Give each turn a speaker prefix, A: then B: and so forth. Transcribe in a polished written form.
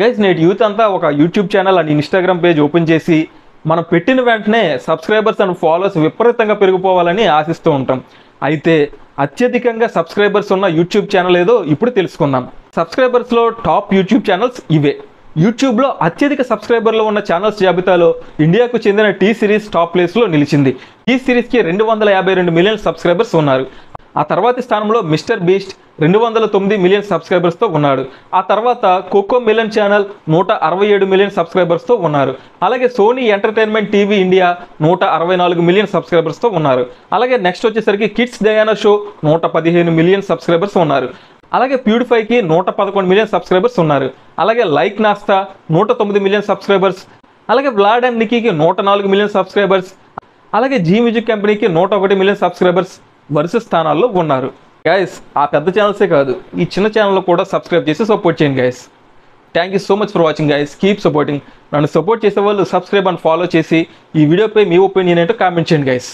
A: Guys నేటి youth అంతా ఒక YouTube channel and Instagram page open చేసి మనం పెట్టిన వెంటనే సబ్స్క్రైబర్స్ అండ్ ఫాలోవర్స్ విపరీతంగా పెరిగిపోవాలని ఆశిస్తూ ఉంటాం. అయితే అత్యధికంగా సబ్స్క్రైబర్స్ ఉన్న యూట్యూబ్ ఛానల్ ఏదో ఇప్పుడు తెలుసుకుందాం. సబ్స్క్రైబర్స్లో టాప్ యూట్యూబ్ ఛానల్స్ ఇవే. యూట్యూబ్లో అత్యధిక సబ్స్క్రైబర్లు ఉన్న ఛానల్స్ జాబితాలో ఇండియాకు చెందిన టీ సిరీస్ టాప్ ప్లేస్లో నిలిచింది. టీ సిరీస్కి 252 మిలియన్ సబ్స్క్రైబర్స్ ఉన్నారు. ఆ తర్వాతి స్థానంలో మిస్టర్ బీస్ట్ 209 మిలియన్ సబ్స్క్రైబర్స్తో ఉన్నాడు. ఆ తర్వాత కోకో మిలన్ ఛానల్ 167 మిలియన్ సబ్స్క్రైబర్స్తో ఉన్నారు. అలాగే Sony Entertainment TV India 164 million సబ్స్క్రైబర్స్తో ఉన్నారు. అలాగే నెక్స్ట్ వచ్చేసరికి Kids Diana Show 115 million subscribers ఉన్నారు. అలాగే ప్యూడిఫైకి 111 మిలియన్ సబ్స్క్రైబర్స్ ఉన్నారు. అలాగే లైక్ నాస్తా 109 మిలియన్ సబ్స్క్రైబర్స్. అలాగే వ్లాడ్ అండ్ నికీకి 104 మిలియన్ సబ్స్క్రైబర్స్. అలాగే జీ మ్యూజిక్ కంపెనీకి 101 మిలియన్ సబ్స్క్రైబర్స్ వరుస స్థానాల్లో ఉన్నారు. గైస్ ఆ పెద్ద ఛానల్సే కాదు, ఈ చిన్న ఛానల్ కూడా సబ్స్క్రైబ్ చేసి సపోర్ట్ చేయండి guys. Thank you so much for watching guys. Keep supporting. నన్ను సపోర్ట్ చేసే వాళ్ళు సబ్స్క్రైబ్ అండ్ ఫాలో చేసి ఈ వీడియోపై మీ ఒపీనియన్ ఏంటో కామెంట్ చేయండి గైస్.